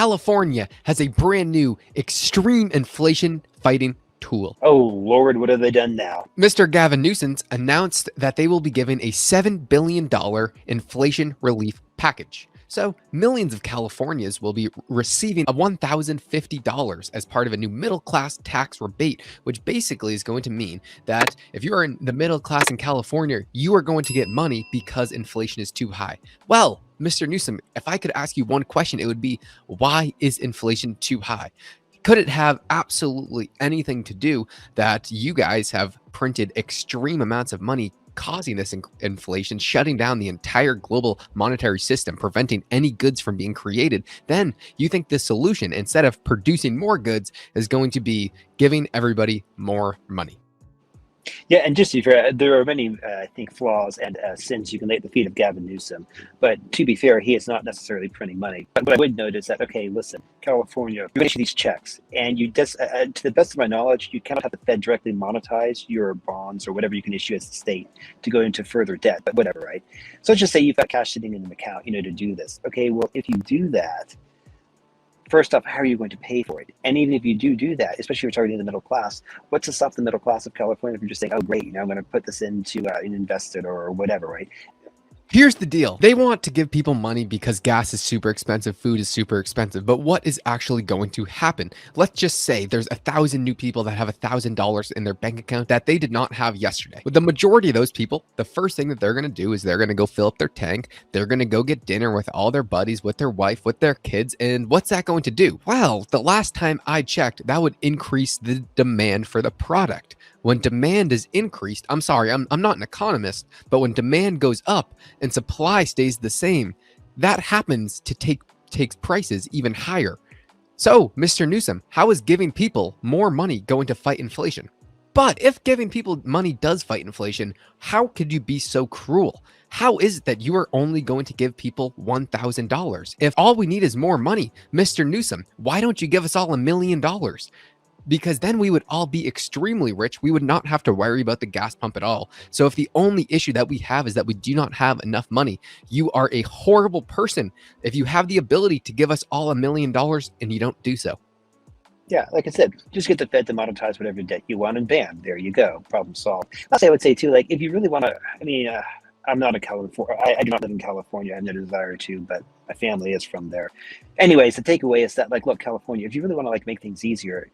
California has a brand new extreme inflation fighting tool. Oh, Lord, what have they done now? Mr. Gavin Newsom announced that they will be giving a $7 billion inflation relief package. So millions of Californians will be receiving a $1,050 as part of a new middle-class tax rebate, which basically is going to mean that if you are in the middle class in California, you are going to get money because inflation is too high. Well, Mr. Newsom, if I could ask you one question, it would be, why is inflation too high? Could it have absolutely anything to do that you guys have printed extreme amounts of money causing this inflation, shutting down the entire global monetary system, preventing any goods from being created? Then you think the solution, instead of producing more goods, is going to be giving everybody more money. Yeah, and just to be fair, there are many, I think, flaws and sins you can lay at the feet of Gavin Newsom. But to be fair, he is not necessarily printing money. But what I would note is that, okay, listen, California, you issue these checks, and you just, to the best of my knowledge, you cannot have the Fed directly monetize your bonds or whatever you can issue as a state to go into further debt, but whatever, right? So let's just say you've got cash sitting in an account, to do this. Okay, well, if you do that, first off, how are you going to pay for it? And even if you do that, especially if you're targeting the middle class, what's to stop the middle class of California if you're just saying, oh, great, I'm going to put this into an invested or whatever, right? Here's the deal. They want to give people money because gas is super expensive, food is super expensive, but what is actually going to happen? Let's just say there's 1,000 new people that have $1,000 in their bank account that they did not have yesterday. With the majority of those people, the first thing that they're going to do is they're going to go fill up their tank. They're going to go get dinner with all their buddies, with their wife, with their kids. And what's that going to do? Well, the last time I checked, that would increase the demand for the product. When demand is increased, I'm sorry, I'm not an economist, but when demand goes up and supply stays the same, that happens to takes prices even higher. So, Mr. Newsom, how is giving people more money going to fight inflation? But if giving people money does fight inflation, how could you be so cruel? How is it that you are only going to give people $1,000? If all we need is more money, Mr. Newsom, why don't you give us all $1 million? Because then we would all be extremely rich. We would not have to worry about the gas pump at all. So if the only issue that we have is that we do not have enough money, you are a horrible person if you have the ability to give us all $1 million and you don't do so. Yeah, like I said, just get the Fed to monetize whatever debt you want, and bam, there you go, problem solved. Lastly, I would say too, like, if you really want to, I'm not a California. I do not live in California. I have no desire to, but my family is from there. Anyways, the takeaway is that, like, look, California, if you really want to make things easier,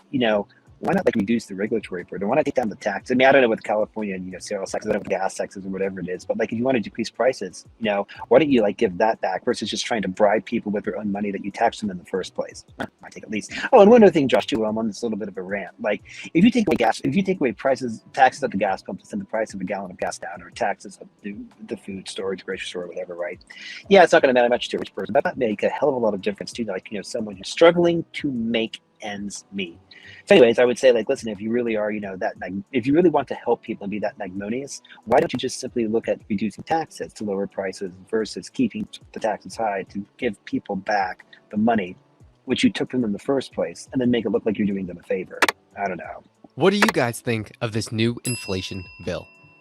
why not reduce the regulatory burden? Why not take down the tax? I mean, I don't know what California and sales taxes, I don't know what gas taxes or whatever it is, but if you want to decrease prices, why don't you give that back versus just trying to bribe people with their own money that you tax them in the first place? I think at least. Oh, and one other thing, Josh, too, I'm on this little bit of a rant. If you take away taxes at the gas pump to send the price of a gallon of gas down, or taxes of the food storage, grocery store, or whatever, right? Yeah, it's not going to matter much to a rich person, but that make a hell of a lot of difference to someone who's struggling to make ends meet. So anyways, I would say, listen, if you really are, if you really want to help people and be that magnanimous, why don't you just simply look at reducing taxes to lower prices versus keeping the taxes high to give people back the money which you took from them in the first place, and then make it look like you're doing them a favor? I don't know. What do you guys think of this new inflation bill?